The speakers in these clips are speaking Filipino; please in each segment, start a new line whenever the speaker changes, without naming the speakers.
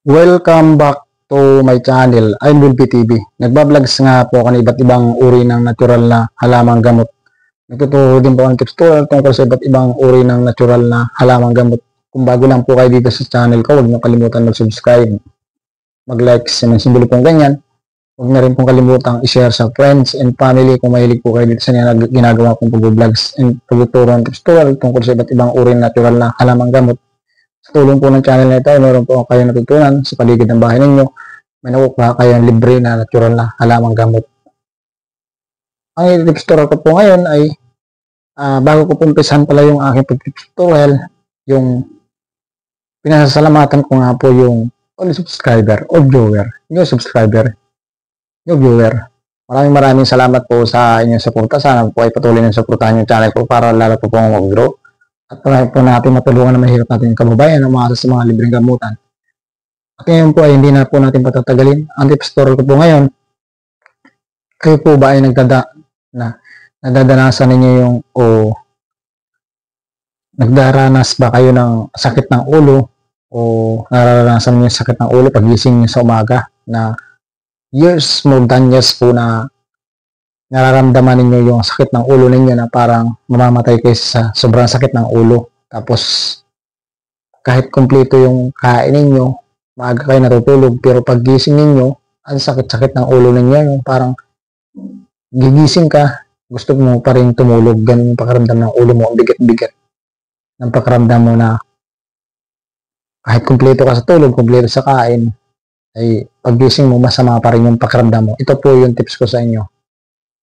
Welcome back to my channel, I'm Wilby TV. Nagbablog nga po ako ng iba't ibang uri ng natural na halamang gamot. Nagtuturo din po ako ng tips tungkol sa iba't ibang uri ng natural na halamang gamot. Kung bago lang po kayo dito sa channel ko, huwag niyo kalimutan mag-subscribe, mag-like sa mga simbolo pong ganyan. Huwag na rin pong kalimutan i-share sa friends and family kung mahilig po kayo dito sa ginagawa kong pag-vlogs and pagtuturo ng tips tungkol sa iba't ibang uri ng natural na halamang gamot. Sa tulong po ng channel na ito, meron po kayo natutunan sa paligid ng bahay ninyo. May nakukuha kayo ng libre na natural na halamang gamot. Ang tips tutorial ko po ngayon ay bago ko pumpisan pala yung aking pag-tutorial, yung pinasasalamatan ko nga po yung all subscriber o viewer, new subscriber, new viewer. Maraming salamat po sa inyong suporta. Sana po ay patuloy na suportahan yung channel ko para lalo po pong mag-grow. At para po natin matulungan na mahirap natin yung kababayan na umaasa sa mga libreng gamutan. At ngayon po ay hindi na po natin patatagalin. Ang tips tutorial ko po ngayon, kayo po ba ay nadadanasan ninyo yung nagdaranas ba kayo ng sakit ng ulo o nararanasan niyo yung sakit ng ulo pagising niyo sa umaga na years, more than years po na nararamdaman ninyo yung sakit ng ulo ninyo na parang mamamatay kayo sa sobrang sakit ng ulo. Tapos kahit kumpleto yung kain ninyo, maaga kayo natutulog, pero paggising ninyo, ang sakit-sakit ng ulo ninyo, yung parang gigising ka, gusto mo pa rin tumulog, ganun yung pakiramdam ng ulo mo, ang bigat-bigat ng pakiramdam mo na kahit kumpleto ka sa tulog, kumpleto sa kain, ay paggising mo, masama pa rin yung pakiramdam mo. Ito po yung tips ko sa inyo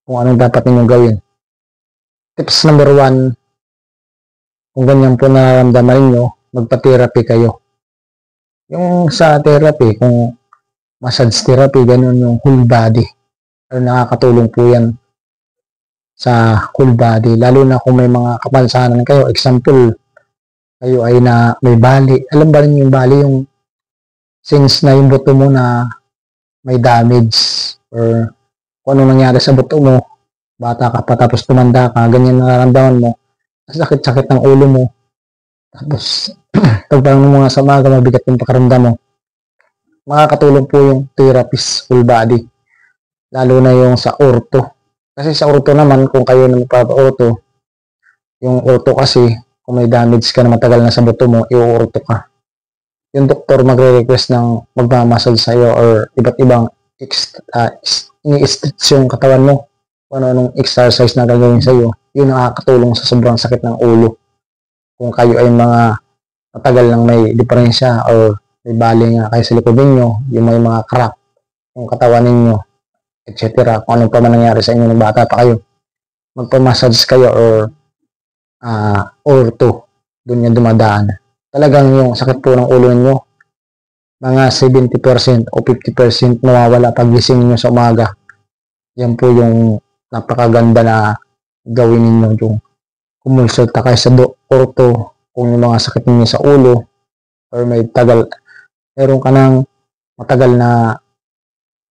kung anong dapat ninyong gawin. Tips number 1, kung ganyan po nararamdaman ninyo, magpa-therapy kayo. Yung sa therapy, kung massage therapy, ganun yung whole body. Pero nakakatulong po yan sa whole body. Lalo na kung may mga kapansanan kayo. Example, kayo ay na may bali. Alam ba rin yung bali, yung since na yung buto mo na may damage or kung ano nangyari sa buto mo, bata ka pa tapos tumanda ka, ganyan nararamdaman mo, sakit-sakit ng ulo mo, tapos pagbangon mo nga sa umaga, mabigat yung pakiramdam mo, makakatulong po yung therapist full body, lalo na yung sa ortho. Kasi sa ortho naman, kung kayo na magpapa-ortho, yung ortho kasi, kung may damage ka na matagal na sa buto mo, i-ortho ka. Yung doktor magre-request ng magmamassage sa'yo or iba't ibang ini-stretch yung katawan mo, kung anong exercise na gagawin sa'yo, yun nakakatulong sa sobrang sakit ng ulo. Kung kayo ay mga matagal lang may diferensya or may bali nga kayo sa likod ninyo, yung may mga crack yung katawan ninyo, etc. Kung anong pa man nangyari sa inyo nung bata pa kayo, magpamassage kayo or ortho, doon yung dumadaan. Talagang yung sakit po ng ulo ninyo, mga 70% o 50% nawawala pagising niyo sa umaga. Yan po yung napakaganda na gawin ninyo, yung kumonsulta kayo sa ortho kung yung mga sakit niyo sa ulo or meron ka ng matagal na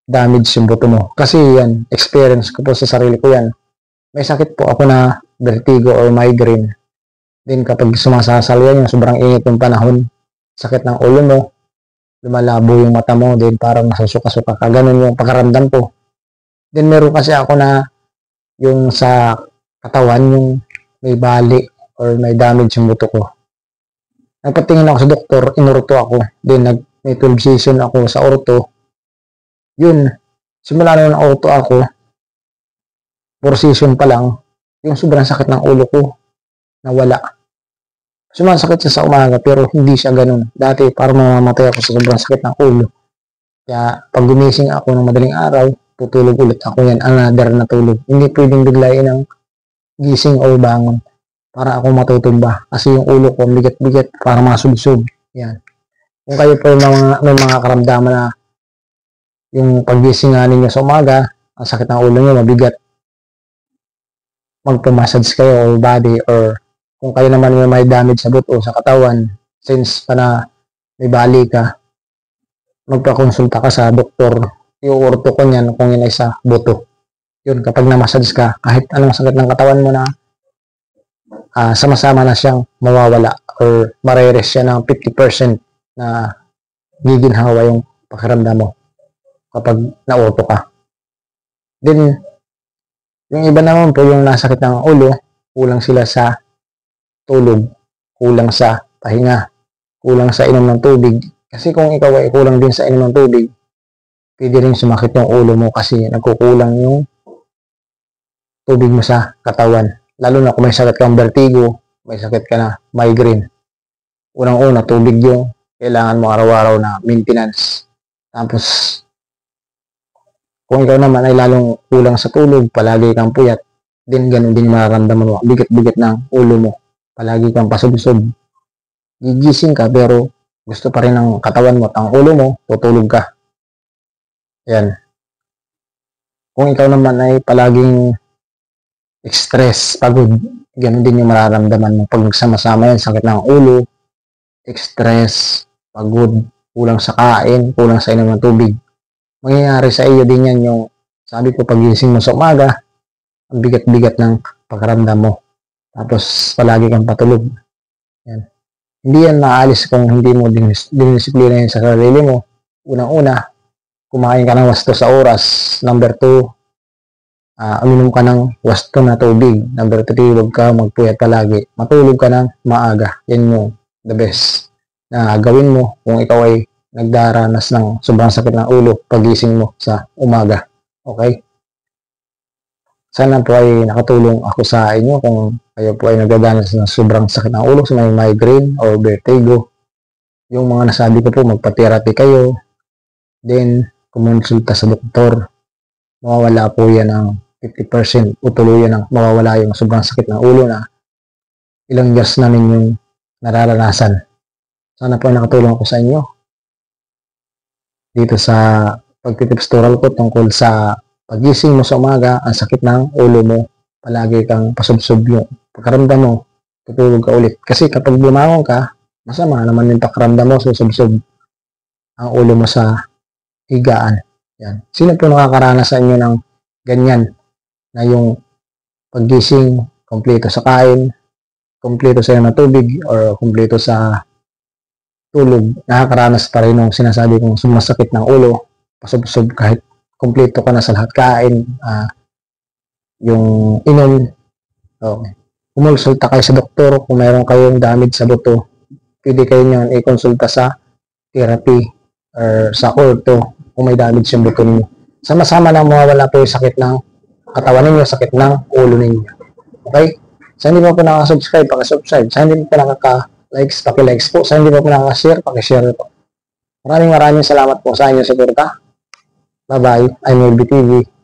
damage yung buto mo. Kasi yan, experience ko po sa sarili ko yan. May sakit po ako na vertigo or migraine. Then kapag sumasasal yan, yung sobrang init yung panahon, sakit ng ulo mo, lumalabo yung mata mo, then parang nasusuka-suka ka, ganun yung pakaramdam ko. Then meron kasi ako na yung sa katawan, yung may bali or may damage yung buto ko. Nagpatingin ako sa doktor, inorto ako, then may 12 session ako sa ortho. Yun, simula na ortho ako, 4 session pa lang, yung sobrang sakit ng ulo ko, nawala. Sumasakit siya sa umaga pero hindi siya ganun. Dati parang mamamatay ako sa sobrang sakit ng ulo. Kaya pag gumising ako ng madaling araw, tutulog ulit ako yan, another na tulog. Hindi pwedeng biglayin ng gising o bangon para ako matutumba. Kasi yung ulo ko bigat-bigat para masubsob. Yan. Kung kayo po may mga karamdaman na yung paggising nga ninyo sa umaga, ang sakit ng ulo nyo, mabigat, magpamassage kayo or body or kung kayo naman may damage sa buto, sa katawan, since na may bali ka, magpakonsulta ka sa doktor, i-ortho ko niyan kung yun ay sa buto. Yun, kapag na-massage ka, kahit anong sakit ng katawan mo na sama-sama na siyang mawawala or marerest siya ng 50% na giginhawa yung pakiramdam mo kapag nauto ka. Then, yung iba naman po yung nasakit ng ulo, kulang sila sa tulog, kulang sa pahinga, kulang sa inom ng tubig. Kasi kung ikaw ay kulang din sa inom ng tubig, pwede rin sumakit yung ulo mo kasi nagkukulang yung tubig mo sa katawan. Lalo na kung may sakit kang vertigo, may sakit ka na migraine. Unang-una, tubig yung kailangan mo araw-araw na maintenance. Tapos, kung ikaw naman ay lalong kulang sa tulog, palagi kang puyat, din ganun din mararamdaman mo. Bigat-bigat ng ulo mo. Palagi kang pasubsob. Gigising ka pero gusto pa rin ng katawan mo at ang ulo mo, tutulog ka. Yan. Kung ikaw naman ay palaging stress, pagod, ganun din yung mararamdaman mo. Pag nagsama-sama yan, sakit ng ulo, stress, pagod, kulang sa kain, kulang sa inom ng tubig. Mangyayari sa iyo din yan yung, sabi ko, pagising mo sa umaga, ang bigat-bigat ng pagkaramdam mo. Tapos, palagi kang patulog. Yan. Hindi yan maalis kung hindi mo dinisiplina yan sa sarili mo. Unang-una, kumain ka ng wasto sa oras. Number 2, uminom ka ng wasto na tubig. Number 3, huwag ka magpuyat palagi. Matulog ka ng maaga. Yan yung the best na gawin mo kung ikaw ay nagdaranas ng sobrang sakit ng ulo pagising mo sa umaga. Okay? Sana po ay nakatulong ako sa inyo kung kayo po ay nagdadanas ng sobrang sakit ng ulo sa may migraine or vertigo. Yung mga nasabi ko po, magpa-therapy kayo. Then, kumonsulta sa doktor. Mawawala po yan ng 50% o tuluyan ng mawawala yung sobrang sakit ng ulo na ilang years namin yung nararanasan. Sana po ay nakatulong ako sa inyo dito sa pagtitips tural ko tungkol sa pagising mo sa umaga, ang sakit ng ulo mo, palagi kang pasubsob yung pagkaramdam mo, tutulog ka ulit. Kasi kapag bumangon ka, masama naman yung pagkaramdam mo, susubsob ang ulo mo sa higaan. Yan. Sino po nakakaranas sa inyo ng ganyan na yung paggising, kompleto sa kain, kompleto sa ng tubig, or kompleto sa tulog, nakakaranas pa rin ng sinasabi kong sumasakit ng ulo, pasubsob kahit kompleto ka na sa lahat kain, yung inom. Okay. Kumonsulta kayo sa doktor kung mayroon kayong damage sa buto. Pwede kayo nyo i-konsulta sa therapy or sa ortho kung may damage yung buto ninyo. Sama-sama na mawawala po yung sakit ng katawan ninyo, sakit ng ulo ninyo. Okay? Sa hindi mo po nakaka-subscribe, pakisubscribe. Sa hindi mo po nakaka-likes, paki-likes po. Sa hindi mo po nakaka-share, paki-share po. Maraming salamat po sa inyong suporta. Bye-bye. I'm LBTV.